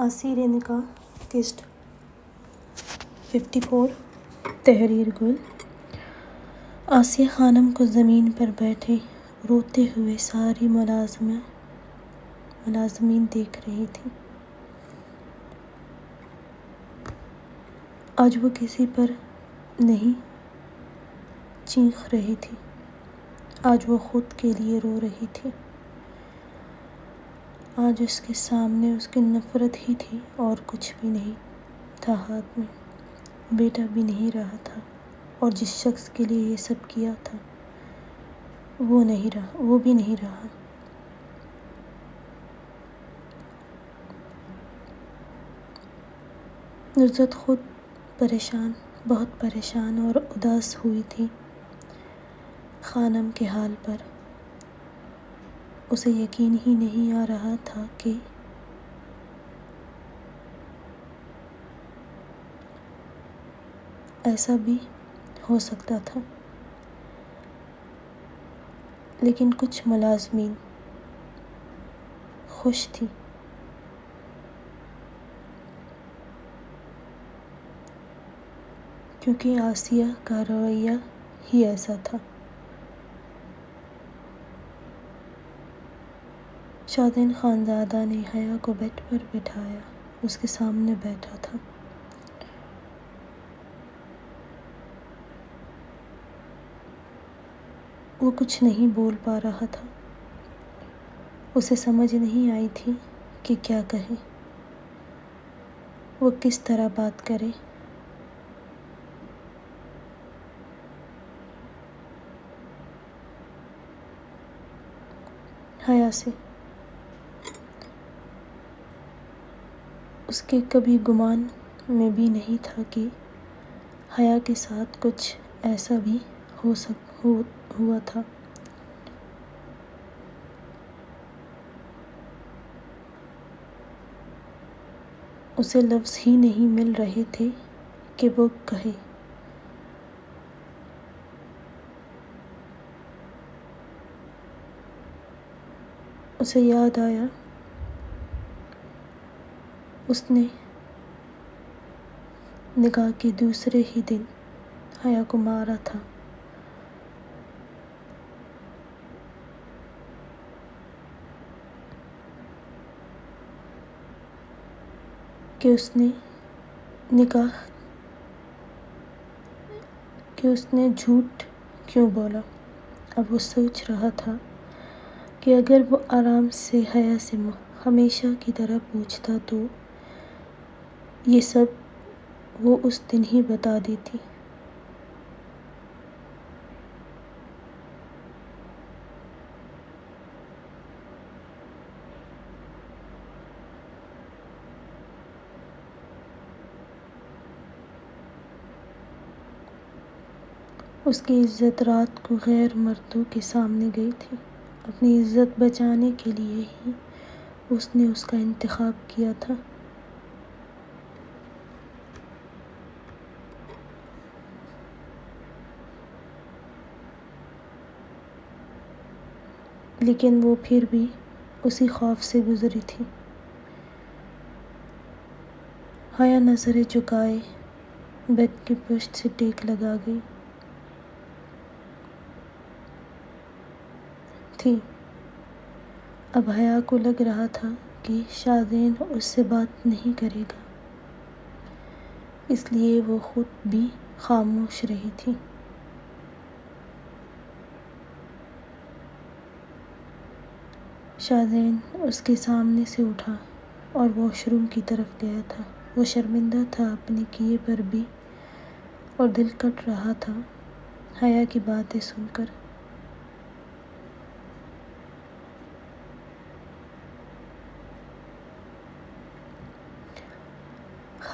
آسیر نکاح قسط 54 تحریر گل۔ آسیہ خانم کو زمین پر بیٹھے روتے ہوئے ساری ملازمین دیکھ رہی تھیں۔ آج وہ کسی پر نہیں چیخ رہی تھی، آج وہ خود کے لیے رو رہی تھی۔ آج اس کے سامنے اس کی نفرت ہی تھی اور کچھ بھی نہیں تھا ہاتھ میں۔ بیٹا بھی نہیں رہا تھا اور جس شخص کے لیے یہ سب کیا تھا وہ بھی نہیں رہا۔ نصرت خود بہت پریشان اور اداس ہوئی تھی خانم کے حال پر۔ اسے یقین ہی نہیں آ رہا تھا کہ ایسا بھی ہو سکتا تھا، لیکن کچھ ملازمین خوش تھی کیونکہ آسیہ کا رویہ ہی ایسا تھا۔ شادین خانزادہ نے حیا کو بیڈ پر بٹھایا، اس کے سامنے بیٹھا تھا۔ وہ کچھ نہیں بول پا رہا تھا، اسے سمجھ نہیں آئی تھی کہ کیا کہے، وہ کس طرح بات کرے۔ حیا سے اس کے کبھی گمان میں بھی نہیں تھا کہ حیا کے ساتھ کچھ ایسا بھی ہوا تھا۔ اسے لفظ ہی نہیں مل رہے تھے کہ وہ کہے۔ اسے یاد آیا اس نے نکاح کے دوسرے ہی دن حیا کو مارا تھا۔ کہ اس نے جھوٹ کیوں بولا۔ اب وہ سوچ رہا تھا کہ اگر وہ آرام سے حیا سے ہمیشہ کی طرح پوچھتا تو یہ سب وہ اس دن ہی بتا دیتی۔ اس کی عزت رات کو غیر مردوں کے سامنے گئی تھی۔ اپنی عزت بچانے کے لیے ہی اس نے اس کا انتخاب کیا تھا۔ لیکن وہ پھر بھی اسی خوف سے گزری تھی۔ حیا نظریں جھکائے بیڈ کی پشت سے ٹیک لگا گئی تھی۔ اب حیا کو لگ رہا تھا کہ شادین اس سے بات نہیں کرے گا، اس لیے وہ خود بھی خاموش رہی تھی۔ شادین اس کے سامنے سے اٹھا اور واش روم کی طرف گیا تھا۔ وہ شرمندہ تھا اپنے کیے پر بھی اور دل کٹ رہا تھا حیا کی باتیں سن کر۔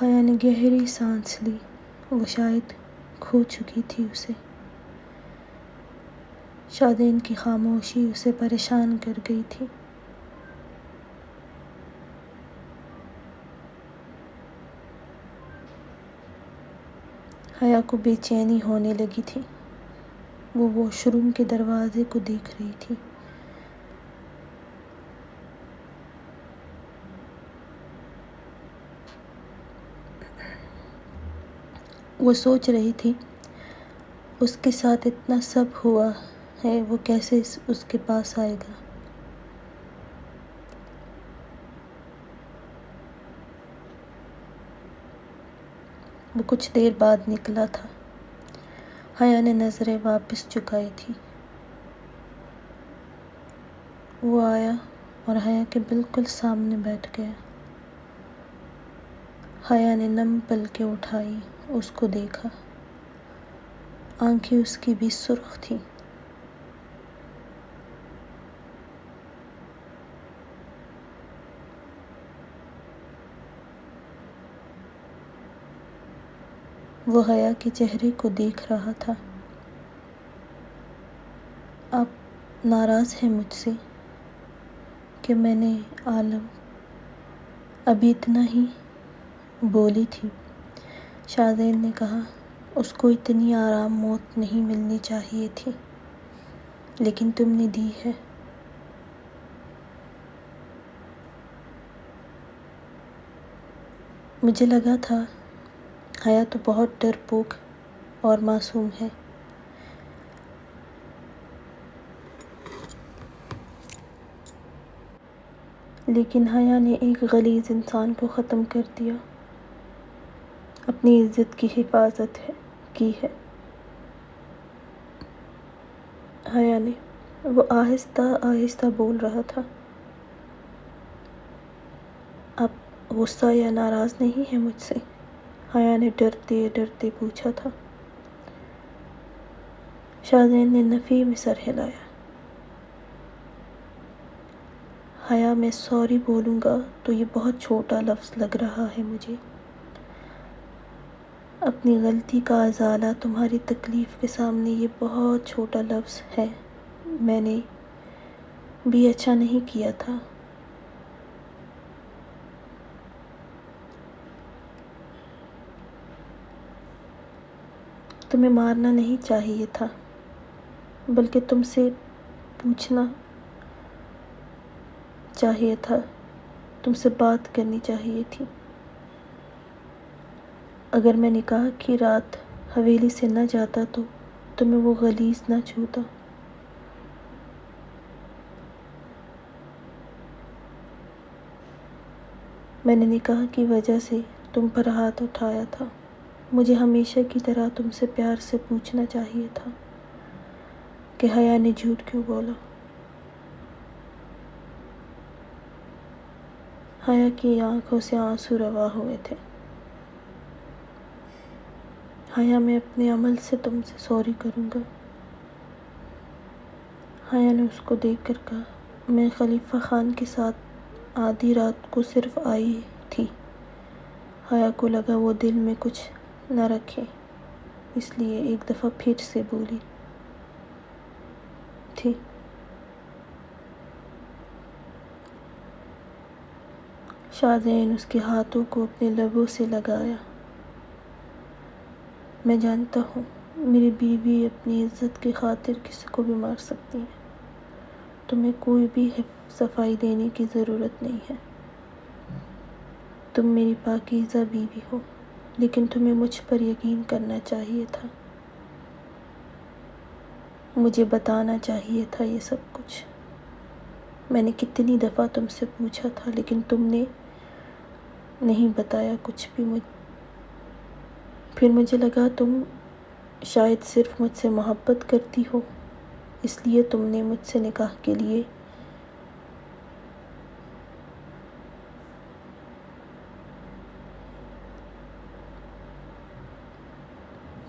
حیا نے گہری سانس لی، وہ شاید کھو چکی تھی اسے۔ شادین کی خاموشی اسے پریشان کر گئی تھی۔ حیا کو بے چینی ہونے لگی تھی، وہ واش روم کے دروازے کو دیکھ رہی تھی۔ وہ سوچ رہی تھی اس کے ساتھ اتنا سب ہوا ہے، وہ کیسے اس کے پاس آئے گا۔ وہ کچھ دیر بعد نکلا تھا۔ حیا نے نظریں واپس جھکائی تھی۔ وہ آیا اور حیا کے بالکل سامنے بیٹھ گیا۔ حیا نے نم پلکیں اٹھائی، اس کو دیکھا۔ آنکھیں اس کی بھی سرخ تھیں۔ وہ حیا کے چہرے کو دیکھ رہا تھا۔ آپ ناراض ہیں مجھ سے کہ میں نے عالم ابھی اتنا ہی بولی تھی۔ شاہزین نے کہا، اس کو اتنی آرام موت نہیں ملنی چاہیے تھی، لیکن تم نے دی ہے۔ مجھے لگا تھا حیا تو بہت ڈرپوک اور معصوم ہے، لیکن حیا نے ایک غلیظ انسان کو ختم کر دیا، اپنی عزت کی حفاظت کی ہے۔ حیا نے، وہ آہستہ آہستہ بول رہا تھا، آپ غصہ یا ناراض نہیں ہیں مجھ سے؟ حیا نے ڈرتے ڈرتے پوچھا تھا۔ شاہزین نے نفی میں سر ہلایا۔ حیا، میں سوری بولوں گا تو یہ بہت چھوٹا لفظ لگ رہا ہے مجھے۔ اپنی غلطی کا ازالہ تمہاری تکلیف کے سامنے یہ بہت چھوٹا لفظ ہے۔ میں نے بھی اچھا نہیں کیا تھا۔ تمہیں مارنا نہیں چاہیے تھا، بلکہ تم سے پوچھنا چاہیے تھا، تم سے بات کرنی چاہیے تھی۔ اگر میں نکاح کی رات حویلی سے نہ جاتا تو تمہیں وہ غلیظ نہ چھوتا۔ میں نے نکاح کی وجہ سے تم پر ہاتھ اٹھایا تھا۔ مجھے ہمیشہ کی طرح تم سے پیار سے پوچھنا چاہیے تھا کہ حیا نے جھوٹ کیوں بولا۔ حیا کی آنکھوں سے آنسو رواں ہوئے تھے۔ حیا، میں اپنے عمل سے تم سے سوری کروں گا۔ حیا نے اس کو دیکھ کر کہا، میں خلیفہ خان کے ساتھ آدھی رات کو صرف آئی تھی۔ حیا کو لگا وہ دل میں کچھ نہ رکھے، اس لیے ایک دفعہ پھر سے بولی تھی۔ شاہزین اس کے ہاتھوں کو اپنے لبوں سے لگایا۔ میں جانتا ہوں میری بیوی اپنی عزت کی خاطر کسی کو بھی مار سکتی ہے، تمہیں کوئی بھی صفائی دینے کی ضرورت نہیں ہے۔ تم میری پاکیزہ بیوی ہو، لیکن تمہیں مجھ پر یقین کرنا چاہیے تھا، مجھے بتانا چاہیے تھا یہ سب کچھ۔ میں نے کتنی دفعہ تم سے پوچھا تھا، لیکن تم نے نہیں بتایا کچھ بھی۔ پھر مجھے لگا تم شاید صرف مجھ سے محبت کرتی ہو، اس لیے تم نے مجھ سے نکاح کے لیے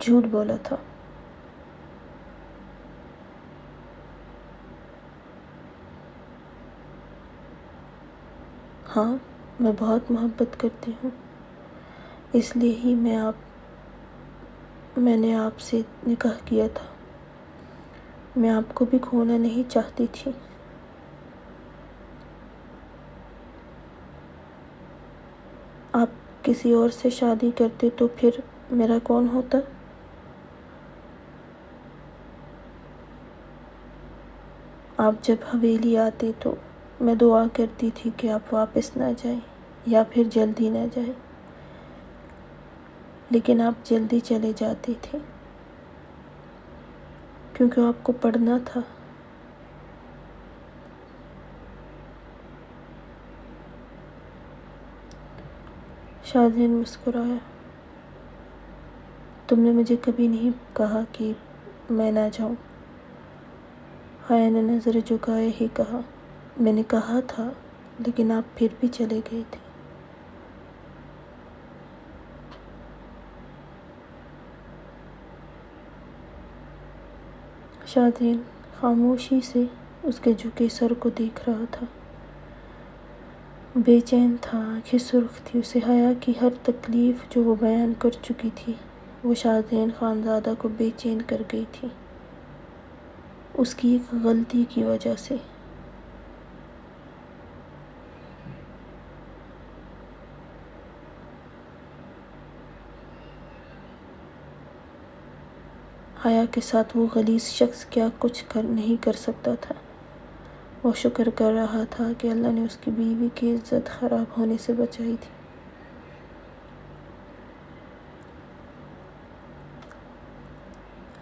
جھوٹ بولا تھا۔ ہاں، میں بہت محبت کرتی ہوں، اس لیے ہی میں نے آپ سے نکاح کیا تھا۔ میں آپ کو بھی کھونا نہیں چاہتی تھی۔ آپ کسی اور سے شادی کرتے تو پھر میرا کون ہوتا؟ آپ جب حویلی آتے تو میں دعا کرتی تھی کہ آپ واپس نہ جائیں یا پھر جلدی نہ جائیں۔ لیکن آپ جلدی چلے جاتے تھے کیونکہ آپ کو پڑھنا تھا۔ شاذین مسکرایا۔ تم نے مجھے کبھی نہیں کہا کہ میں نہ جاؤں۔ حیا نے نظر جھکائے ہی کہا، میں نے کہا تھا لیکن آپ پھر بھی چلے گئے تھے۔ شاذین خاموشی سے اس کے جھکے سر کو دیکھ رہا تھا، بے چین تھا، آنکھیں سرخ تھی۔ اسے حیا کی ہر تکلیف جو وہ بیان کر چکی تھی وہ شاذین خانزادہ کو بے چین کر گئی تھی، اس کی ایک غلطی کی وجہ سے۔ حیا کے ساتھ وہ غلیظ شخص کیا کچھ نہیں کر سکتا تھا۔ وہ شکر کر رہا تھا کہ اللہ نے اس کی بیوی کی عزت خراب ہونے سے بچائی تھی۔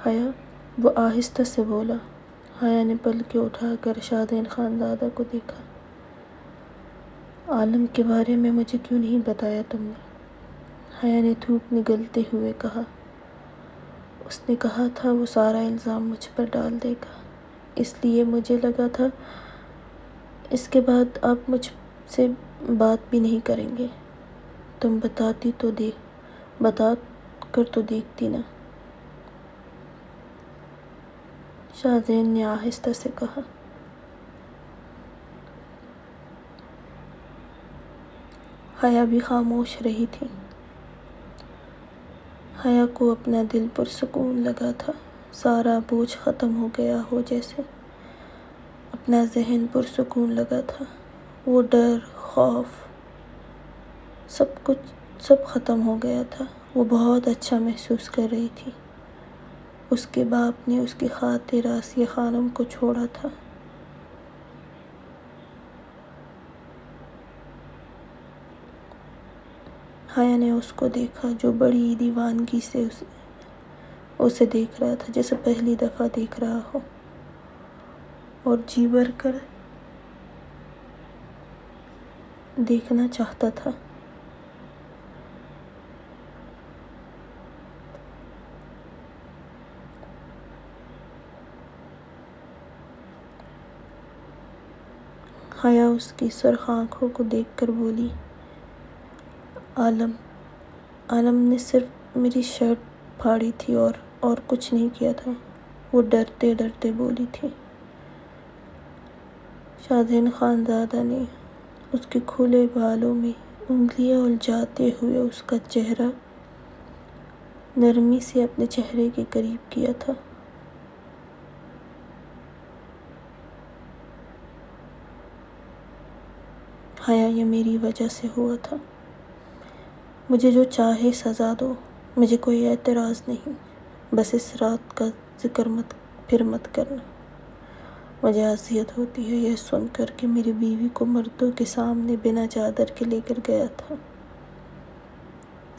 حیا، وہ آہستہ سے بولا۔ حیا نے پلکیں اٹھا کر شاذین خانزادہ کو دیکھا۔ عالم کے بارے میں مجھے کیوں نہیں بتایا تم نے؟ حیا نے تھوک نگلتے ہوئے کہا۔ اس نے کہا تھا وہ سارا الزام مجھ پر ڈال دے گا، اس لیے مجھے لگا تھا اس کے بعد آپ مجھ سے بات بھی نہیں کریں گے۔ تم بتا کر تو دیکھتی نا۔ شاذین نے آہستہ سے کہا۔ حیا بھی خاموش رہی تھی۔ حیا کو اپنا دل پرسکون لگا تھا، سارا بوجھ ختم ہو گیا ہو جیسے۔ اپنا ذہن پرسکون لگا تھا، وہ ڈر، خوف، سب ختم ہو گیا تھا۔ وہ بہت اچھا محسوس کر رہی تھی۔ اس کے باپ نے اس کی خاطر آسیہ خانم کو چھوڑا تھا۔ حیا نے اس کو دیکھا جو بڑی دیوانگی سے اسے دیکھ رہا تھا، جیسے پہلی دفعہ دیکھ رہا ہو، اور جی بھر کر دیکھنا چاہتا تھا۔ حیا اس کی سرخ آنکھوں کو دیکھ کر بولی، عالم نے صرف میری شرٹ پھاڑی تھی اور کچھ نہیں کیا تھا، وہ ڈرتے ڈرتے بولی تھی۔ شاذین خانزادہ نے اس کے کھلے بالوں میں انگلیاں الجھاتے ہوئے اس کا چہرہ نرمی سے اپنے چہرے کے قریب کیا تھا۔ حیا، یہ میری وجہ سے ہوا تھا، مجھے جو چاہے سزا دو، مجھے کوئی اعتراض نہیں، بس اس رات کا ذکر پھر مت کرنا۔ مجھے اذیت ہوتی ہے یہ سن کر کہ میری بیوی کو مردوں کے سامنے بنا چادر کے لے کر گیا تھا۔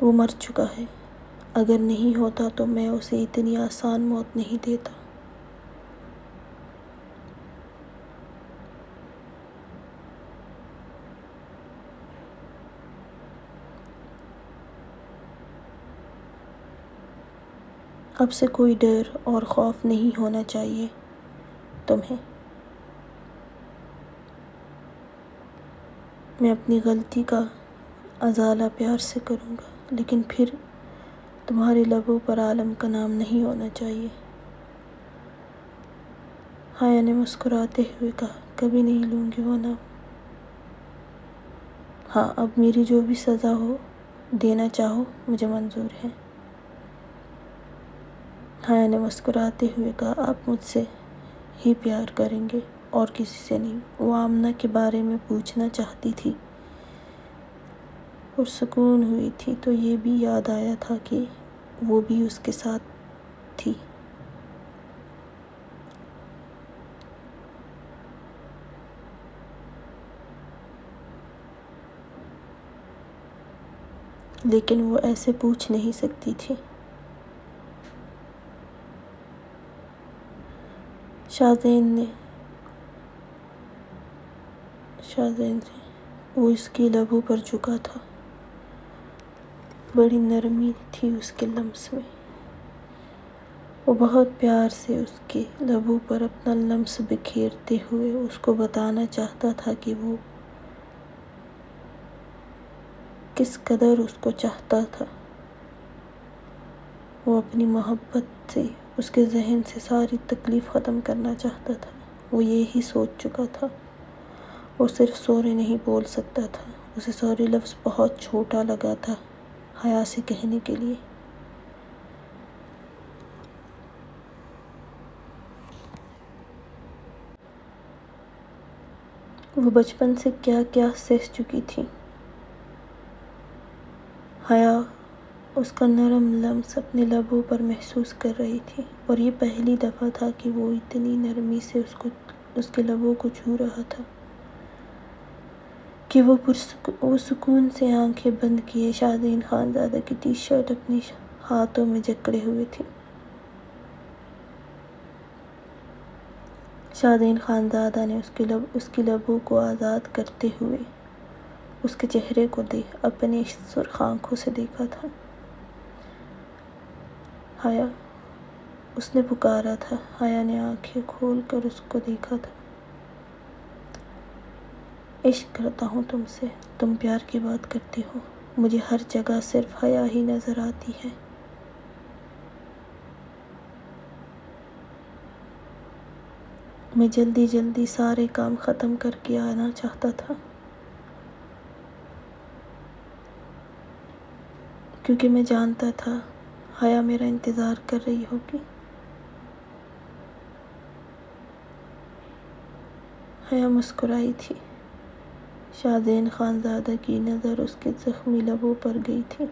وہ مر چکا ہے، اگر نہیں ہوتا تو میں اسے اتنی آسان موت نہیں دیتا۔ اب سے کوئی ڈر اور خوف نہیں ہونا چاہیے تمہیں۔ میں اپنی غلطی کا ازالہ پیار سے کروں گا، لیکن پھر تمہارے لبوں پر عالم کا نام نہیں ہونا چاہیے۔ حیا نے مسکراتے ہوئے کہا، کبھی نہیں لوں گی وہ نام۔ ہاں، اب میری جو بھی سزا ہو دینا چاہو مجھے منظور ہے۔ حیا نے مسکراتے ہوئے کہا، آپ مجھ سے ہی پیار کریں گے اور کسی سے نہیں۔ وہ آمنہ کے بارے میں پوچھنا چاہتی تھی، پرسکون ہوئی تھی تو یہ بھی یاد آیا تھا کہ وہ بھی اس کے ساتھ تھی۔ لیکن وہ ایسے پوچھ نہیں سکتی تھی۔ شاذین سے وہ اس کی لبوں پر جھکا تھا۔ بڑی نرمی تھی اس کے لمس میں۔ وہ بہت پیار سے اس کے لبوں پر اپنا لمس بکھیرتے ہوئے اس کو بتانا چاہتا تھا کہ وہ کس قدر اس کو چاہتا تھا۔ وہ اپنی محبت سے اس کے ذہن سے ساری تکلیف ختم کرنا چاہتا تھا۔ وہ یہی سوچ چکا تھا اور صرف سوری نہیں بول سکتا تھا۔ اسے سوری لفظ بہت چھوٹا لگا تھا حیا سے کہنے کے لیے۔ وہ بچپن سے کیا کیا سہ چکی تھی۔ حیا اس کا نرم لمس اپنے لبوں پر محسوس کر رہی تھی اور یہ پہلی دفعہ تھا کہ وہ اتنی نرمی سے اس کے لبوں کو چھو رہا تھا کہ وہ سکون سے آنکھیں بند کیے شاذین خانزادہ کی ٹی شرٹ اپنے ہاتھوں میں جکڑے ہوئے تھی۔ شاذین خانزادہ نے اس کی لبوں کو آزاد کرتے ہوئے اس کے چہرے کو اپنے سرخ آنکھوں سے دیکھا تھا۔ حیا، اس نے پکارا تھا۔ حیا نے آنکھیں کھول کر اس کو دیکھا تھا۔ عشق کرتا ہوں تم سے، تم پیار کی بات کرتی ہو، مجھے ہر جگہ صرف حیا ہی نظر آتی ہے۔ میں جلدی جلدی سارے کام ختم کر کے آنا چاہتا تھا کیونکہ میں جانتا تھا حیا میرا انتظار کر رہی ہوگی۔ حیا مسکرائی تھی۔ شاذین خانزادہ کی نظر اس کے زخمی لبوں پر گئی تھی۔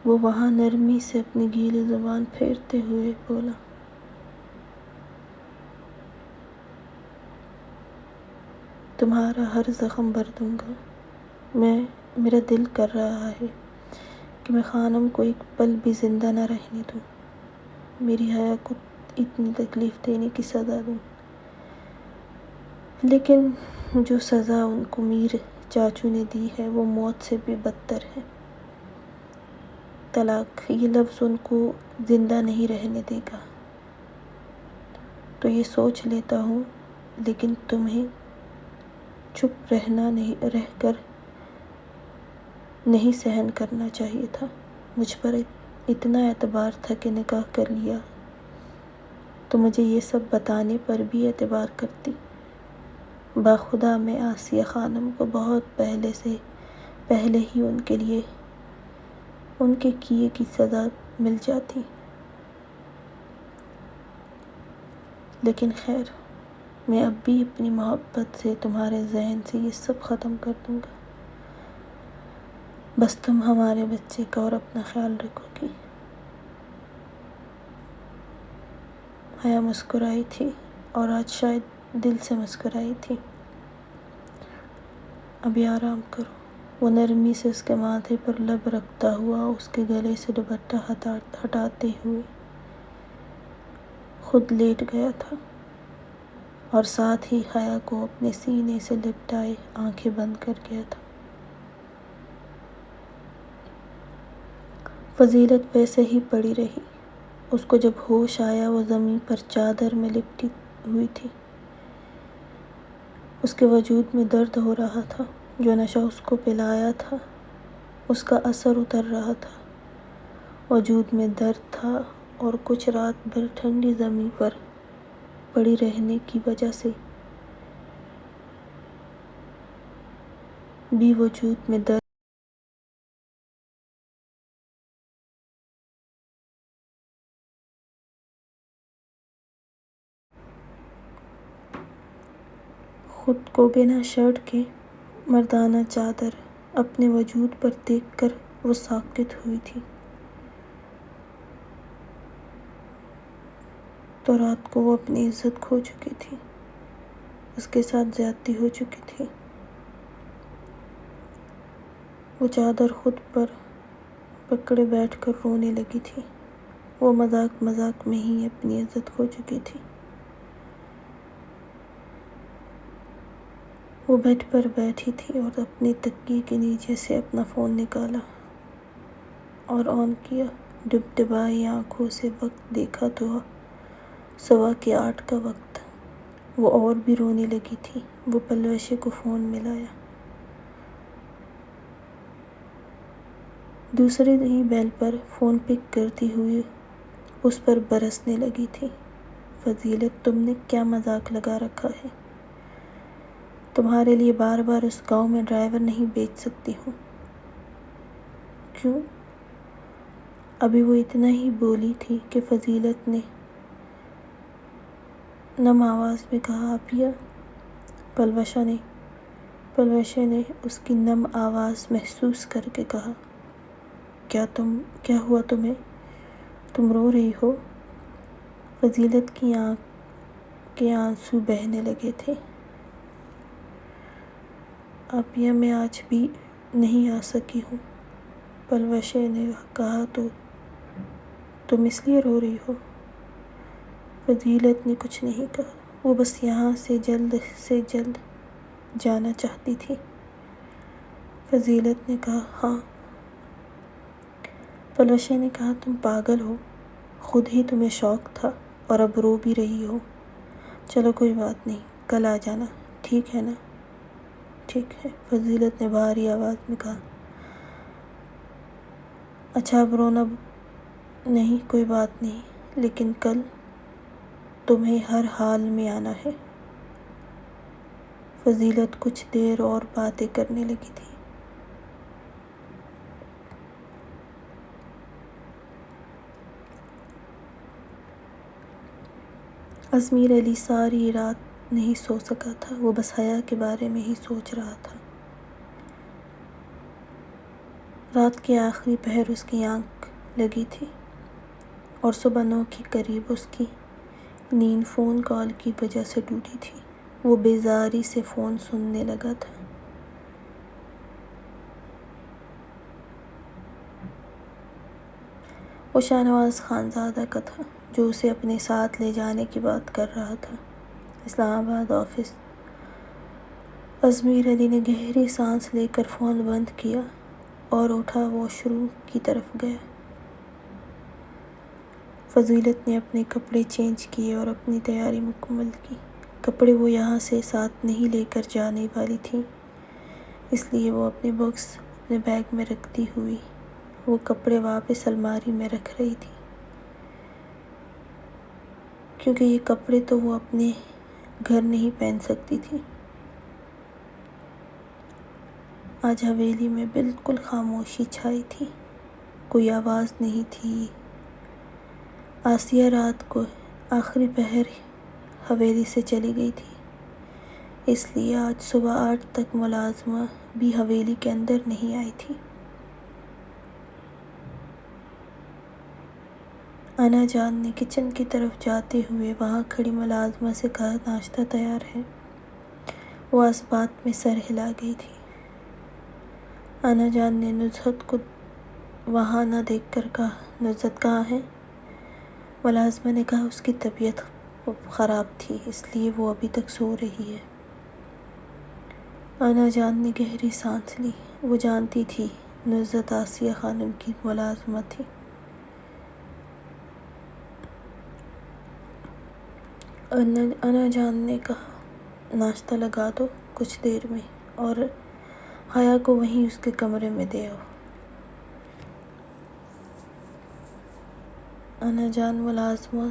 وہ وہاں نرمی سے اپنی گیلی زبان پھیرتے ہوئے بولا، تمہارا ہر زخم بھر دوں گا۔ میرا دل کر رہا ہے کہ میں خانم کو ایک پل بھی زندہ نہ رہنے دوں، میری حیا کو اتنی تکلیف دینے کی سزا دوں۔ لیکن جو سزا ان کو میر چاچو نے دی ہے وہ موت سے بھی بدتر ہے۔ طلاق، یہ لفظ ان کو زندہ نہیں رہنے دے گا۔ تو یہ سوچ لیتا ہوں، لیکن تمہیں چپ رہ کر نہیں سہن کرنا چاہیے تھا۔ مجھ پر اتنا اعتبار تھا کہ نکاح کر لیا تو مجھے یہ سب بتانے پر بھی اعتبار کرتی۔ باخدا میں آسیہ خانم کو بہت پہلے ہی ان کے کیے کی سزا مل جاتی۔ لیکن خیر، میں اب بھی اپنی محبت سے تمہارے ذہن سے یہ سب ختم کر دوں گا۔ بس تم ہمارے بچے کا اور اپنا خیال رکھو گی۔ حیا مسکرائی تھی اور آج شاید دل سے مسکرائی تھی۔ ابھی آرام کرو۔ وہ نرمی سے اس کے ماتھے پر لب رکھتا ہوا اس کے گلے سے دوپٹہ ہٹاتے ہوئے خود لیٹ گیا تھا اور ساتھ ہی حیا کو اپنے سینے سے لپٹائے آنکھیں بند کر گیا تھا۔ فضیلت ویسے ہی پڑی رہی۔ اس کو جب ہوش آیا وہ زمین پر چادر میں لپٹی ہوئی تھی۔ اس کے وجود میں درد ہو رہا تھا۔ جو نشہ اس کو پلایا تھا اس کا اثر اتر رہا تھا۔ وجود میں درد تھا اور کچھ رات بھر ٹھنڈی زمین پر پڑی رہنے کی وجہ سے بھی وجود میں درد۔ خود کو بنا شرٹ کے مردانہ چادر اپنے وجود پر دیکھ کر وہ ساکت ہوئی تھی۔ تو رات کو وہ اپنی عزت کھو چکی تھی، اس کے ساتھ زیادتی ہو چکی تھی۔ وہ چادر خود پر پکڑے بیٹھ کر رونے لگی تھی۔ وہ مذاق مذاق میں ہی اپنی عزت کھو چکی تھی۔ وہ بیڈ پر بیٹھی تھی اور اپنے تکیے کے نیچے سے اپنا فون نکالا اور آن کیا۔ ڈبڈبائی آنکھوں سے وقت دیکھا تو 8:15 کا وقت۔ وہ اور بھی رونے لگی تھی۔ وہ پلوشے کو فون ملایا۔ دوسرے ہی بیل پر فون پک کرتی ہوئی اس پر برسنے لگی تھی۔ فضیلت، تم نے کیا مذاق لگا رکھا ہے؟ تمہارے لیے بار بار اس گاؤں میں ڈرائیور نہیں بھیج سکتی ہوں۔ کیوں؟ ابھی وہ اتنا ہی بولی تھی کہ فضیلت نے نم آواز میں کہا، عافیہ۔ پلوشے نے اس کی نم آواز محسوس کر کے کہا، کیا ہوا تمہیں؟ تم رو رہی ہو؟ فضیلت کی آنکھ کے آنسو بہنے لگے تھے۔ عافیہ، میں آج بھی نہیں آ سکی ہوں۔ پلوشے نے کہا، تو تم اس لیے رو رہی ہو؟ فضیلت نے کچھ نہیں کہا۔ وہ بس یہاں سے جلد سے جلد جانا چاہتی تھی۔ فضیلت نے کہا، ہاں۔ پلوشے نے کہا، تم پاگل ہو، خود ہی تمہیں شوق تھا اور اب رو بھی رہی ہو۔ چلو کوئی بات نہیں، کل آ جانا، ٹھیک ہے نا؟ ٹھیک ہے، فضیلت نے بھاری آواز میں کہا۔ اچھا اب رونا نہیں، کوئی بات نہیں، لیکن کل تمہیں ہر حال میں آنا ہے۔ فضیلت کچھ دیر اور باتیں کرنے لگی تھی۔ ازمیر علی ساری رات نہیں سو سکا تھا۔ وہ بس حیا کے بارے میں ہی سوچ رہا تھا۔ رات کے آخری پہر اس کی آنکھ لگی تھی اور صبح 9 کے قریب اس کی نیند فون کال کی وجہ سے ٹوٹی تھی۔ وہ بیزاری سے فون سننے لگا تھا۔ وہ شاہنواز خانزادہ کا تھا جو اسے اپنے ساتھ لے جانے کی بات کر رہا تھا۔ اسلام آباد آفس۔ ازمیر علی نے گہری سانس لے کر فون بند کیا اور اٹھا واش روم کی طرف گیا۔ فضیلت نے اپنے کپڑے چینج کیے اور اپنی تیاری مکمل کی۔ کپڑے وہ یہاں سے ساتھ نہیں لے کر جانے والی تھی، اس لیے وہ اپنے باکس اپنے بیگ میں رکھتی ہوئی وہ کپڑے واپس الماری میں رکھ رہی تھی، کیونکہ یہ کپڑے تو وہ اپنے گھر نہیں پہن سکتی تھی۔ آج حویلی میں بالکل خاموشی چھائی تھی، کوئی آواز نہیں تھی۔ آسیہ رات کو آخری پہر حویلی سے چلی گئی تھی، اس لیے آج صبح 8 تک ملازمہ بھی حویلی کے اندر نہیں آئی تھی۔ انا جان نے کچن کی طرف جاتے ہوئے وہاں کھڑی ملازمہ سے کہا، ناشتہ تیار ہے۔ وہ اس بات میں سر ہلا گئی تھی۔ انا جان نے نزہت کو وہاں نہ دیکھ کر کہا، نزہت کہاں ہے؟ ملازمہ نے کہا، اس کی طبیعت خراب تھی، اس لیے وہ ابھی تک سو رہی ہے۔ انا جان نے گہری سانس لی۔ وہ جانتی تھی نزہت آسیہ خانم کی ملازمہ تھی۔ انا جان نے کہا، ناشتہ لگا دو کچھ دیر میں اور حیا کو وہیں اس کے کمرے میں دے آؤ۔ انا جان ملازمہ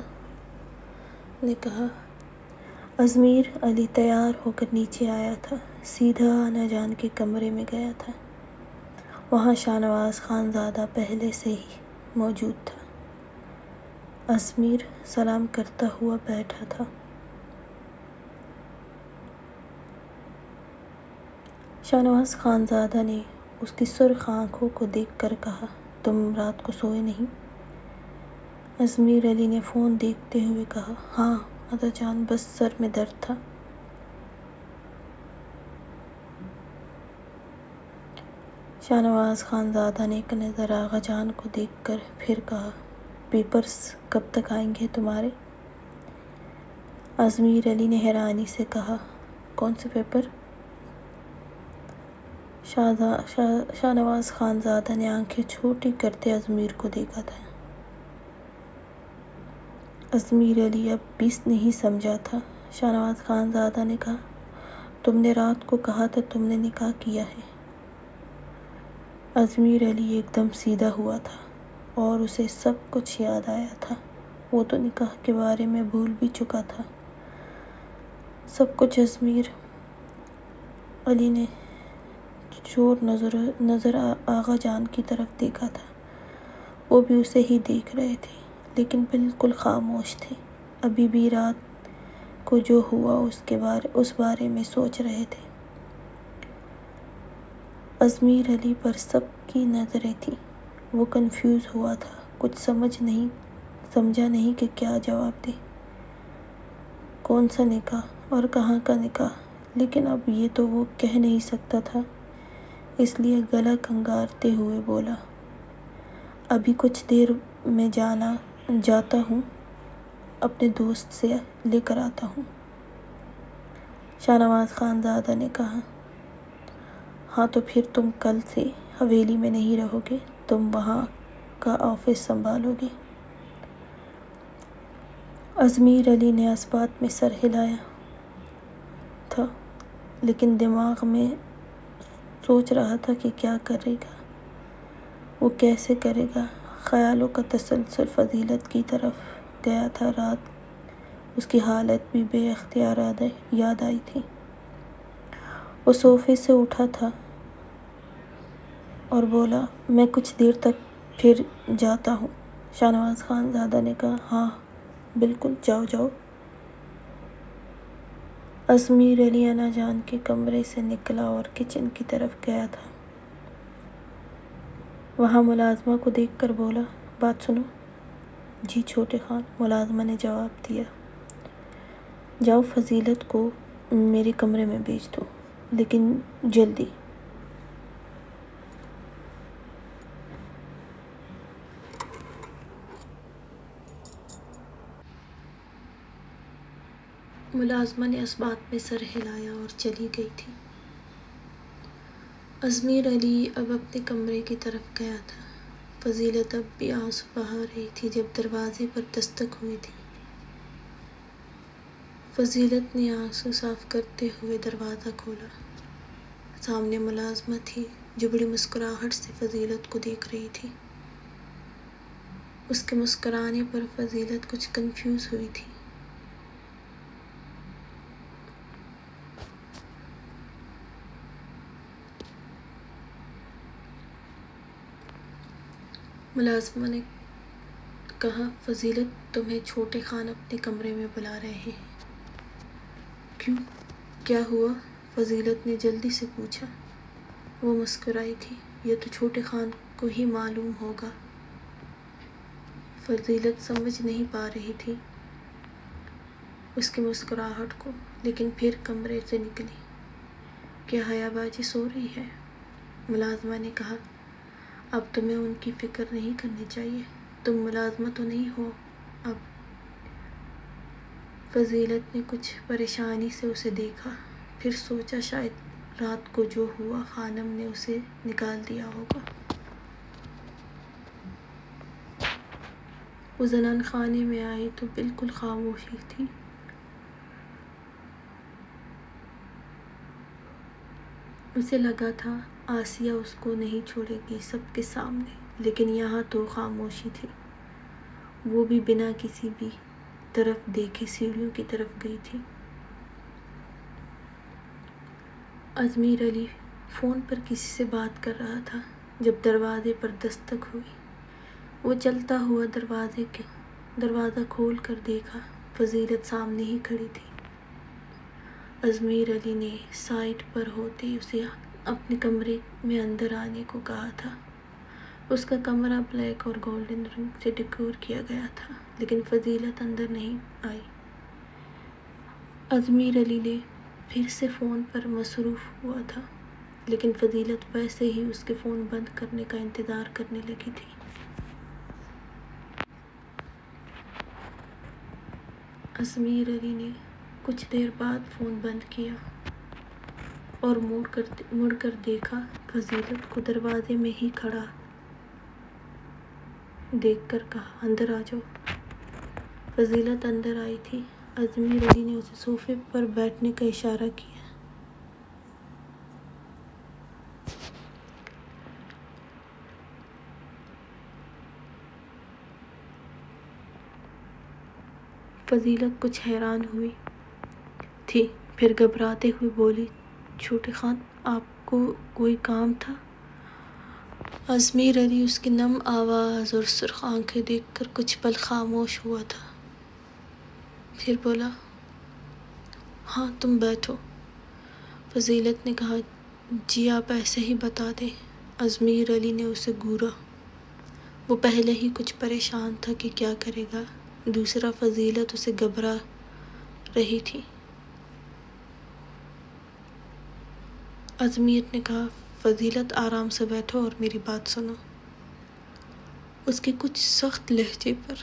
نے کہا۔ ازمیر علی تیار ہو کر نیچے آیا تھا، سیدھا انا جان کے کمرے میں گیا تھا۔ وہاں شاہنواز خانزادہ پہلے سے ہی موجود تھا۔ ازمیر سلام کرتا ہوا بیٹھا تھا۔ شاہنواز خانزادہ نے اس کی سرخ آنکھوں کو دیکھ کر کہا، تم رات کو سوئے نہیں؟ ازمیر علی نے فون دیکھتے ہوئے کہا، ہاں انا جان، بس سر میں درد تھا۔ شاہنواز خانزادہ نے ایک نظر آغا جان کو دیکھ کر پھر کہا، پیپرز کب تک آئیں گے تمہارے؟ ازمیر علی نے حیرانی سے کہا، کون سے پیپر؟ شاہنواز خانزادہ نے آنکھیں چھوٹی کرتے ازمیر کو دیکھا تھا۔ ازمیر علی اب بھی نہیں سمجھا تھا۔ شاہنواز خانزادہ نے کہا، تم نے رات کو کہا تھا تم نے نکاح کیا ہے۔ ازمیر علی ایک دم سیدھا ہوا تھا اور اسے سب کچھ یاد آیا تھا۔ وہ تو نکاح کے بارے میں بھول بھی چکا تھا۔ سب کچھ۔ ازمیر علی نے چور نظر آغا جان کی طرف دیکھا تھا۔ وہ بھی اسے ہی دیکھ رہے تھے لیکن بالکل خاموش تھے، ابھی بھی رات کو جو ہوا اس بارے میں سوچ رہے تھے۔ ازمیر علی پر سب کی نظریں تھیں۔ وہ کنفیوز ہوا تھا، کچھ سمجھا نہیں کہ کیا جواب دے۔ کون سا نکاح اور کہاں کا نکاح؟ لیکن اب یہ تو وہ کہہ نہیں سکتا تھا، اس لیے گلا کھنگارتے ہوئے بولا، ابھی کچھ دیر میں جاتا ہوں، اپنے دوست سے لے کر آتا ہوں۔ شاہنواز خانزادہ نے کہا، ہاں تو پھر تم کل سے حویلی میں نہیں رہو گے، تم وہاں کا آفس سنبھالو گے۔ ازمیر علی نے اس بات میں سر ہلایا تھا لیکن دماغ میں سوچ رہا تھا کہ کیا کرے گا، وہ کیسے کرے گا۔ خیالوں کا تسلسل فضیلت کی طرف گیا تھا۔ رات اس کی حالت بھی بے اختیار یاد آئی تھی۔ وہ صوفے سے اٹھا تھا اور بولا، میں کچھ دیر تک پھر جاتا ہوں۔ شاہنواز خانزادہ نے کہا، ہاں بالکل، جاؤ۔ ازمیر علی انا جان کے کمرے سے نکلا اور کچن کی طرف گیا تھا۔ وہاں ملازمہ کو دیکھ کر بولا، بات سنو۔ جی چھوٹے خان، ملازمہ نے جواب دیا۔ جاؤ فضیلت کو میرے کمرے میں بھیج دو، لیکن جلدی۔ ملازمہ نے اس بات میں سر ہلایا اور چلی گئی تھی۔ ازمیر علی اب اپنے کمرے کی طرف گیا تھا۔ فضیلت اب بھی آنسو بہا رہی تھی جب دروازے پر دستک ہوئی تھی۔ فضیلت نے آنسو صاف کرتے ہوئے دروازہ کھولا۔ سامنے ملازمہ تھی جو بڑی مسکراہٹ سے فضیلت کو دیکھ رہی تھی۔ اس کے مسکرانے پر فضیلت کچھ کنفیوز ہوئی تھی۔ ملازمہ نے کہا، فضیلت تمہیں چھوٹے خان اپنے کمرے میں بلا رہے ہیں۔ کیوں، کیا ہوا؟ فضیلت نے جلدی سے پوچھا۔ وہ مسکرائی تھی، یہ تو چھوٹے خان کو ہی معلوم ہوگا۔ فضیلت سمجھ نہیں پا رہی تھی اس کی مسکراہٹ کو، لیکن پھر کمرے سے نکلی۔ کیا حیا باجی سو رہی ہے؟ ملازمہ نے کہا، اب تمہیں ان کی فکر نہیں کرنی چاہیے، تم ملازمہ تو نہیں ہو اب۔ فضیلت نے کچھ پریشانی سے اسے دیکھا، پھر سوچا شاید رات کو جو ہوا خانم نے اسے نکال دیا ہوگا۔ وہ زنان خانے میں آئی تو بالکل خاموشی تھی۔ اسے لگا تھا آسیہ اس کو نہیں چھوڑے گی سب کے سامنے، لیکن یہاں تو خاموشی تھی۔ وہ بھی بنا کسی بھی طرف دیکھے سیڑھیوں کی طرف گئی تھی۔ ازمیر علی فون پر کسی سے بات کر رہا تھا جب دروازے پر دستک ہوئی۔ وہ چلتا ہوا دروازہ کھول کر دیکھا، فضیلت سامنے ہی کھڑی تھی۔ ازمیر علی نے سائٹ پر ہوتے اسے اپنے کمرے میں اندر آنے کو کہا تھا۔ اس کا کمرہ بلیک اور گولڈن رنگ سے ڈیکور کیا گیا تھا، لیکن فضیلت اندر نہیں آئی۔ ازمیر علی نے پھر سے فون پر مصروف ہوا تھا۔ لیکن فضیلت ویسے ہی اس کے فون بند کرنے کا انتظار کرنے لگی تھی۔ ازمیر علی نے کچھ دیر بعد فون بند کیا اور مڑ کر دیکھا، فضیلت کو دروازے میں ہی کھڑا دیکھ کر کہا، اندر آ جاؤ۔ فضیلت اندر آئی تھی۔ ازمیر علی نے اسے صوفے پر بیٹھنے کا اشارہ کیا۔ فضیلت کچھ حیران ہوئی تھی، پھر گھبراتے ہوئے بولی، چھوٹے خان، آپ کو کوئی کام تھا؟ ازمیر علی اس کی نم آواز اور سرخ آنکھیں دیکھ کر کچھ پل خاموش ہوا تھا، پھر بولا، ہاں تم بیٹھو۔ فضیلت نے کہا، جی آپ ایسے ہی بتا دیں۔ ازمیر علی نے اسے گھورا۔ وہ پہلے ہی کچھ پریشان تھا کہ کیا کرے گا، دوسرا فضیلت اسے گھبرا رہی تھی۔ ازمیر نے کہا، فضیلت آرام سے بیٹھو اور میری بات سنو۔ اس کے کچھ سخت لہجے پر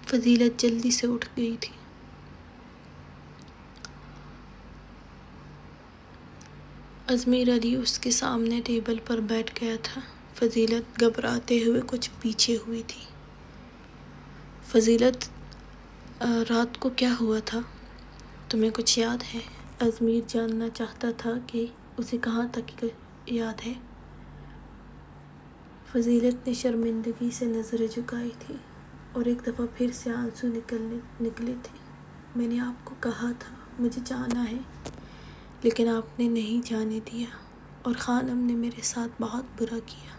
فضیلت جلدی سے اٹھ گئی تھی۔ ازمیر علی اس کے سامنے ٹیبل پر بیٹھ گیا تھا۔ فضیلت گھبراتے ہوئے کچھ پیچھے ہوئی تھی۔ فضیلت، رات کو کیا ہوا تھا؟ تمہیں کچھ یاد ہے؟ ازمیر جاننا چاہتا تھا کہ اسے کہاں تک یاد ہے۔ فضیلت نے شرمندگی سے نظریں جھکائی تھی اور ایک دفعہ پھر سے آنسو نکلے تھے۔ میں نے آپ کو کہا تھا مجھے جانا ہے، لیکن آپ نے نہیں جانے دیا، اور خانم نے میرے ساتھ بہت برا کیا،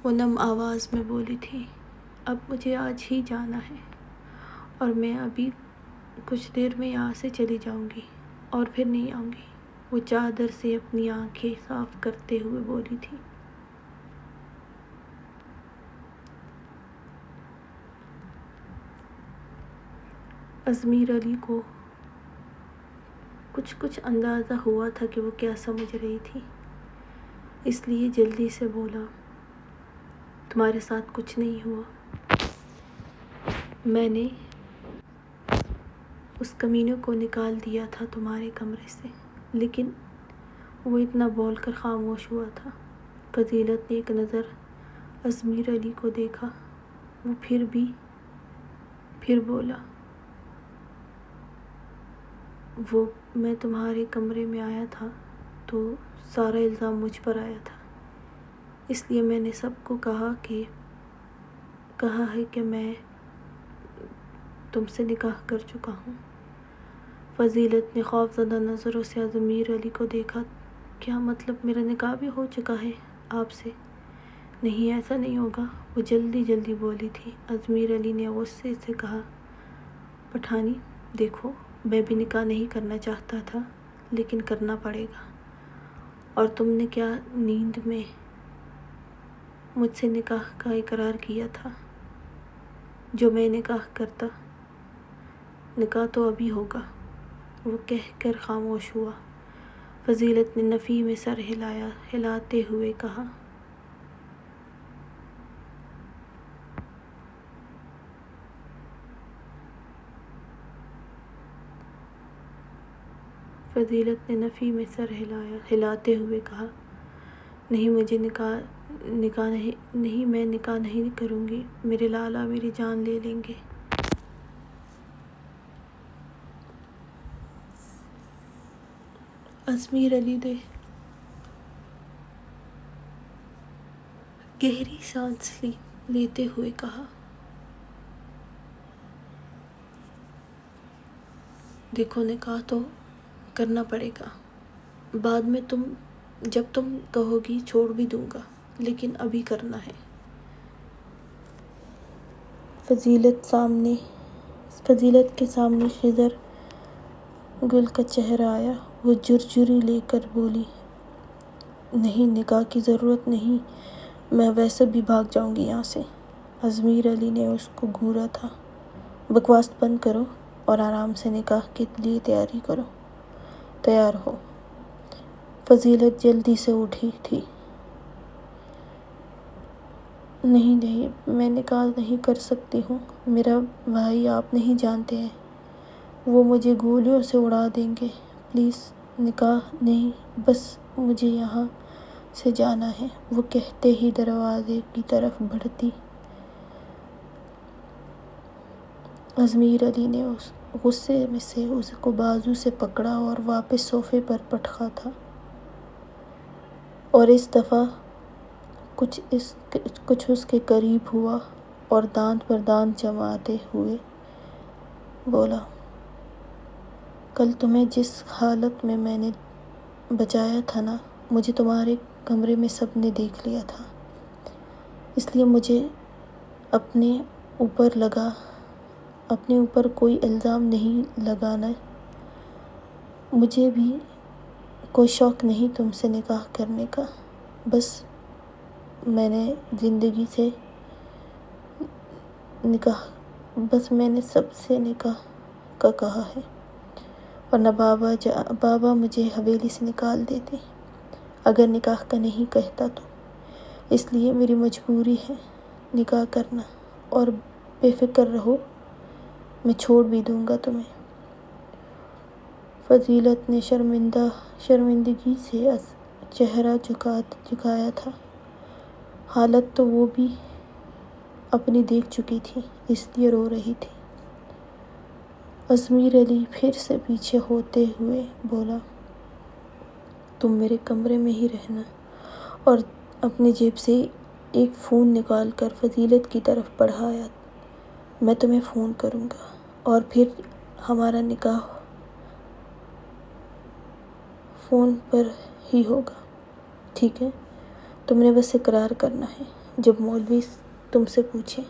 وہ نم آواز میں بولی تھی۔ اب مجھے آج ہی جانا ہے، اور میں ابھی کچھ دیر میں یہاں سے چلی جاؤں گی اور پھر نہیں آؤں گی، وہ چادر سے اپنی آنکھیں صاف کرتے ہوئے بولی تھی۔ ازمیر علی کو کچھ اندازہ ہوا تھا کہ وہ کیا سمجھ رہی تھی، اس لیے جلدی سے بولا، تمہارے ساتھ کچھ نہیں ہوا۔ میں نے اس کمینے کو نکال دیا تھا تمہارے کمرے سے، لیکن وہ اتنا بول کر خاموش ہوا تھا۔ فضیلت نے ایک نظر ازمیر علی کو دیکھا، وہ پھر بولا، وہ میں تمہارے کمرے میں آیا تھا تو سارا الزام مجھ پر آیا تھا، اس لیے میں نے سب کو کہا ہے کہ میں تم سے نکاح کر چکا ہوں۔ فضیلت نے خوفزدہ نظروں سے ازمیر علی کو دیکھا، کیا مطلب میرا نکاح بھی ہو چکا ہے آپ سے؟ نہیں، ایسا نہیں ہوگا، وہ جلدی بولی تھی۔ ازمیر علی نے غصے سے کہا، پٹھانی، دیکھو میں بھی نکاح نہیں کرنا چاہتا تھا، لیکن کرنا پڑے گا، اور تم نے کیا نیند میں مجھ سے نکاح کا اقرار کیا تھا؟ جو میں نکاح کرتا، نکاح تو ابھی ہوگا، وہ کہہ کر خاموش ہوا۔ فضیلت نے نفی میں سر ہلاتے ہوئے کہا، نہیں، مجھے میں نکاح نہیں کروں گی، میرے لالا میری جان لے لیں گے۔ ازمیر علی نے گہری سانس لیتے ہوئے کہا، دیکھو نکاح تو کرنا پڑے گا، بعد میں جب تم کہو گی چھوڑ بھی دوں گا، لیکن ابھی کرنا ہے۔ فضیلت کے سامنے خضر گل کا چہرہ آیا، وہ جرجری لے کر بولی، نہیں، نکاح کی ضرورت نہیں، میں ویسے بھی بھاگ جاؤں گی یہاں سے۔ ازمیر علی نے اس کو گھورا تھا، بکواس بند کرو اور آرام سے نکاح کے لیے تیار ہو۔ فضیلت جلدی سے اٹھی تھی۔ نہیں، میں نکاح نہیں کر سکتی ہوں۔ میرا بھائی آپ نہیں جانتے ہیں، وہ مجھے گولیوں سے اڑا دیں گے۔ پلیز نکاح نہیں، بس مجھے یہاں سے جانا ہے، وہ کہتے ہی دروازے کی طرف بڑھتی۔ ازمیر علی نے غصے سے اس کو بازو سے پکڑا اور واپس صوفے پر پٹکا تھا، اور اس دفعہ کچھ اس کے قریب ہوا اور دانت پر دانت جماتے ہوئے بولا، کل تمہیں جس حالت میں نے بچایا تھا نا، مجھے تمہارے کمرے میں سب نے دیکھ لیا تھا، اس لیے مجھے اپنے اوپر کوئی الزام نہیں لگانا۔ مجھے بھی کوئی شوق نہیں تم سے نکاح کرنے کا، بس میں نے سب سے نکاح کا کہا ہے، ورنہ بابا مجھے حویلی سے نکال دیتے اگر نکاح کا نہیں کہتا تو، اس لیے میری مجبوری ہے نکاح کرنا، اور بے فکر رہو، میں چھوڑ بھی دوں گا تمہیں۔ فضیلت نے شرمندگی سے چہرہ جھکایا تھا۔ حالت تو وہ بھی اپنی دیکھ چکی تھی، اس لیے رو رہی تھی۔ ازمیر علی پھر سے پیچھے ہوتے ہوئے بولا، تم میرے کمرے میں ہی رہنا، اور اپنی جیب سے ایک فون نکال کر فضیلت کی طرف بڑھایا، میں تمہیں فون کروں گا، اور پھر ہمارا نکاح فون پر ہی ہوگا، ٹھیک ہے؟ تم نے بس اقرار کرنا ہے جب مولوی تم سے پوچھیں۔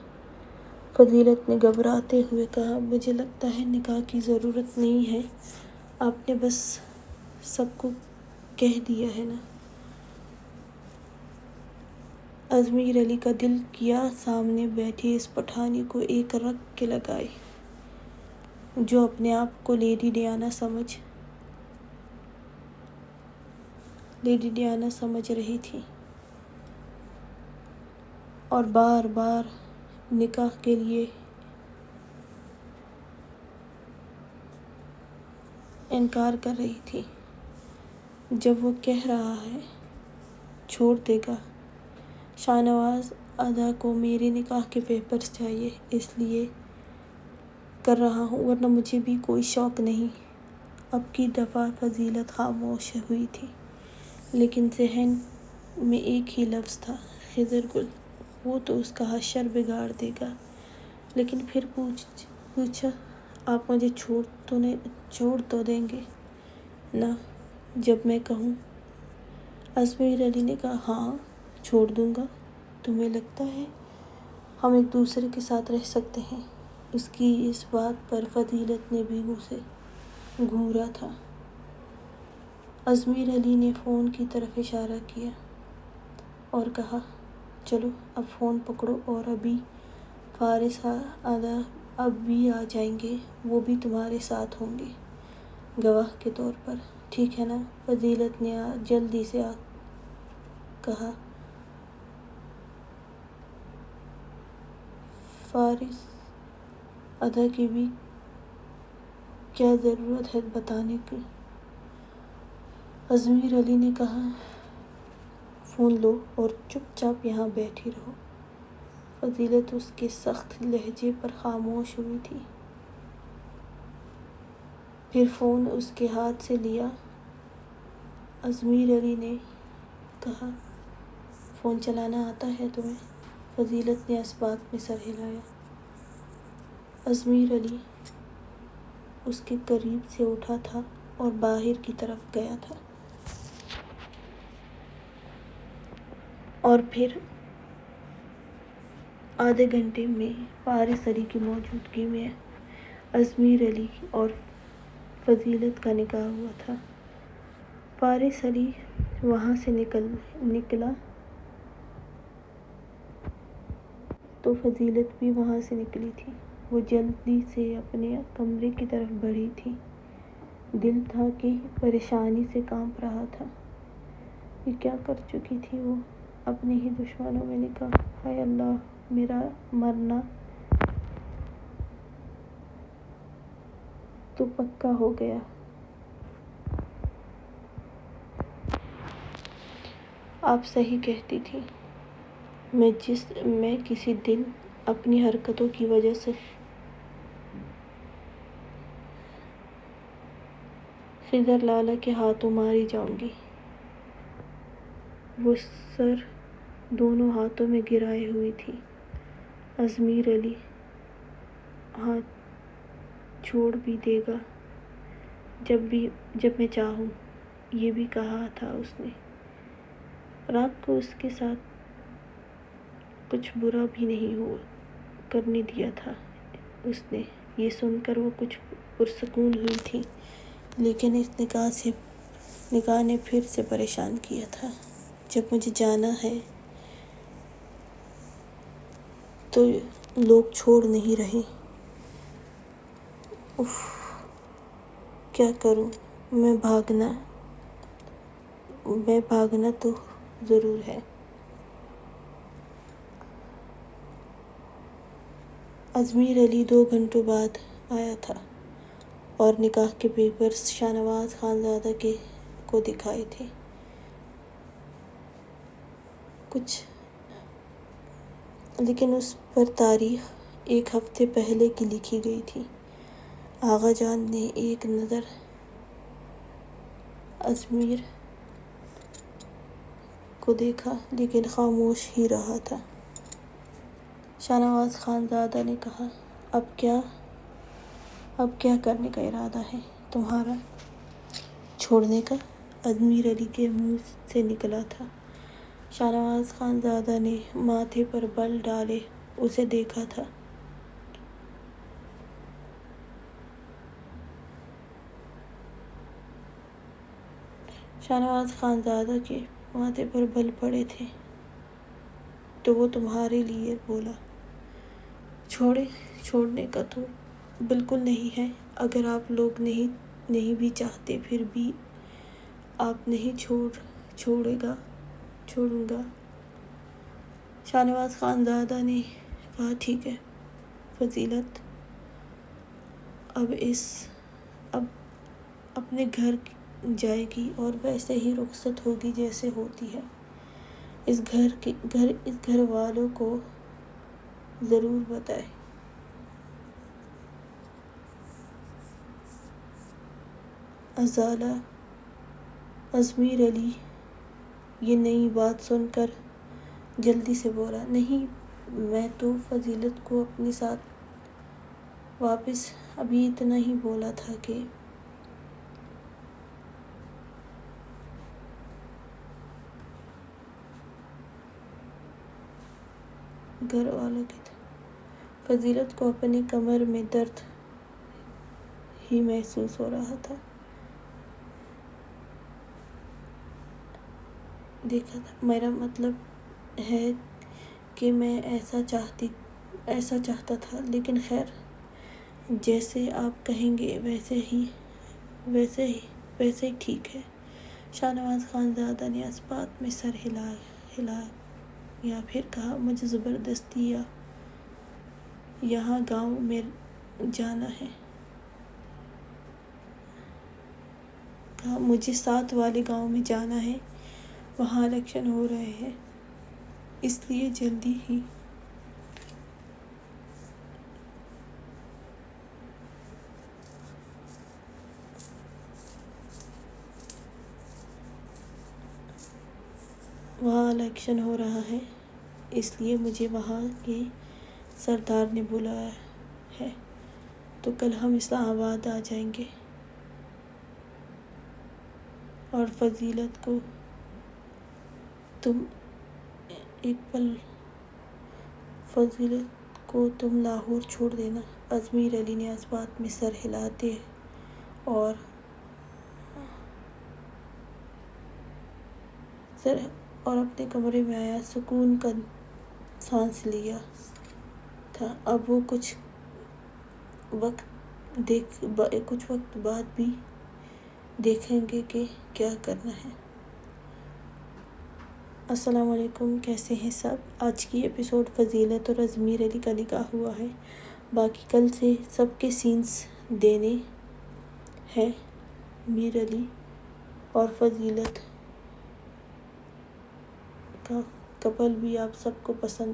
فضیلت نے گھبراتے ہوئے کہا، مجھے لگتا ہے نکاح کی ضرورت نہیں ہے، آپ نے بس سب کو کہہ دیا ہے نا۔ ازمیر علی کا دل کیا سامنے بیٹھی اس پٹھانی کو ایک رگ کے لگائے، جو اپنے آپ کو لیڈی ڈیانا سمجھ رہی تھی، اور بار بار نکاح کے لیے انکار کر رہی تھی۔ جب وہ کہہ رہا ہے چھوڑ دے گا، شاہ نواز ادا کو میرے نکاح کے پیپرز چاہیے، اس لیے کر رہا ہوں، ورنہ مجھے بھی کوئی شوق نہیں۔ اب کی دفعہ فضیلت خاموش ہوئی تھی، لیکن ذہن میں ایک ہی لفظ تھا، خضر گل، وہ تو اس کا حشر بگاڑ دے گا۔ لیکن پھر پوچھا، آپ مجھے چھوڑ تو دیں گے نا جب میں کہوں؟ ازمیر علی نے کہا، ہاں چھوڑ دوں گا۔ تمہیں لگتا ہے ہم ایک دوسرے کے ساتھ رہ سکتے ہیں؟ اس کی اس بات پر فضیلت نے بھی گھورا تھا۔ ازمیر علی نے فون کی طرف اشارہ کیا اور کہا، چلو اب فون پکڑو، اور ابھی فارس ادا اب بھی آ جائیں گے، وہ بھی تمہارے ساتھ ہوں گے گواہ کے طور پر، ٹھیک ہے نا؟ فضیلت نے جلدی سے کہا، فارس ادا کی بھی کیا ضرورت ہے بتانے کی؟ ازمیر علی نے کہا، فون لو اور چپ چاپ یہاں بیٹھی رہو۔ فضیلت اس کے سخت لہجے پر خاموش ہوئی تھی، پھر فون اس کے ہاتھ سے لیا۔ ازمیر علی نے کہا، فون چلانا آتا ہے تمہیں؟ فضیلت نے اس بات میں سر ہلایا۔ ازمیر علی اس کے قریب سے اٹھا تھا اور باہر کی طرف گیا تھا، اور پھر آدھے گھنٹے میں فارس علی کی موجودگی میں ازمیر علی اور فضیلت کا نکاح ہوا تھا۔ فارس علی وہاں سے نکلا تو فضیلت بھی وہاں سے نکلی تھی۔ وہ جلدی سے اپنے کمرے کی طرف بڑھی تھی۔ دل تھا کہ پریشانی سے کانپ رہا تھا۔ یہ کیا کر چکی تھی وہ؟ اپنے ہی دشمنوں میں نکاح! ہائے اللہ! میرا مرنا تو پکا ہو گیا۔ آپ صحیح کہتی تھیں۔ میں کسی دن اپنی حرکتوں کی وجہ سے خضر لالہ کے ہاتھوں ماری جاؤں گی۔ وہ سر دونوں ہاتھوں میں گرائے ہوئی تھی۔ ازمیر علی ہاتھ چھوڑ بھی دے گا جب میں چاہوں، یہ بھی کہا تھا اس نے۔ رات کو اس کے ساتھ کچھ برا بھی نہیں کرنے دیا تھا اس نے۔ یہ سن کر وہ کچھ پرسکون ہوئی تھی، لیکن اس نکاح نے پھر سے پریشان کیا تھا۔ جب مجھے جانا ہے تو لوگ چھوڑ نہیں رہے۔ اف! کیا کروں؟ میں بھاگنا تو ضرور ہے۔ ازمیر علی 2 گھنٹوں بعد آیا تھا اور نکاح کے پیپرز شاہنواز خانزادہ کو دکھائے تھے۔ لیکن اس پر تاریخ 1 ہفتے پہلے کی لکھی گئی تھی۔ آغا جان نے ایک نظر ازمیر کو دیکھا لیکن خاموش ہی رہا تھا۔ شاہنواز خانزادہ نے کہا، اب کیا کرنے کا ارادہ ہے تمہارا؟ چھوڑنے کا؟ ازمیر علی کے منہ سے نکلا تھا۔ شاہنواز خانزادہ نے ماتھے پر بل ڈالے اسے دیکھا تھا۔ شاہنواز خانزادہ کے ماتھے پر بل پڑے تھے تو وہ تمہارے لیے بولا، چھوڑنے کا تو بالکل نہیں ہے۔ اگر آپ لوگ نہیں بھی چاہتے پھر بھی آپ نہیں چھوڑوں گا۔ شاہنواز خانزادہ نے کہا، ٹھیک ہے فضیلت، اب اپنے گھر جائے گی اور ویسے ہی رخصت ہوگی جیسے ہوتی ہے۔ اس گھر والوں کو ضرور بتائے۔ ازمیر علی یہ نئی بات سن کر جلدی سے بولا، نہیں، میں تو فضیلت کو اپنے ساتھ واپس ابھی اتنا ہی بولا تھا کہ گھر والوں کی فضیلت کو اپنے کمر میں درد ہی محسوس ہو رہا تھا۔ دیکھا تھا، میرا مطلب ہے کہ میں ایسا چاہتا تھا، لیکن خیر، جیسے آپ کہیں گے ویسے ہی ٹھیک ہے۔ شاہنواز خانزادہ نے اس بات میں سر ہلایا، پھر کہا، مجھے زبردستی یہاں گاؤں میں جانا ہے۔ مجھے ساتھ والے گاؤں میں جانا ہے، وہاں الیکشن ہو رہے ہیں، اس لیے جلدی ہی مجھے وہاں کے سردار نے بلایا ہے، تو کل ہم اسلام آباد آ جائیں گے اور فضیلت کو تم لاہور چھوڑ دینا۔ ازمیر علی نے اس بات میں سر ہلاتے اور اپنے کمرے میں آیا، سکون کا سانس لیا تھا۔ اب وہ کچھ کچھ وقت بعد بھی دیکھیں گے کہ کیا کرنا ہے۔ السلام علیکم، کیسے ہیں سب؟ آج کی ایپیسوڈ فضیلت اور میر علی کا نکاح ہوا ہے۔ باقی کل سے سب کے سینس دینے ہیں۔ میر علی اور فضیلت کا کپل بھی آپ سب کو پسند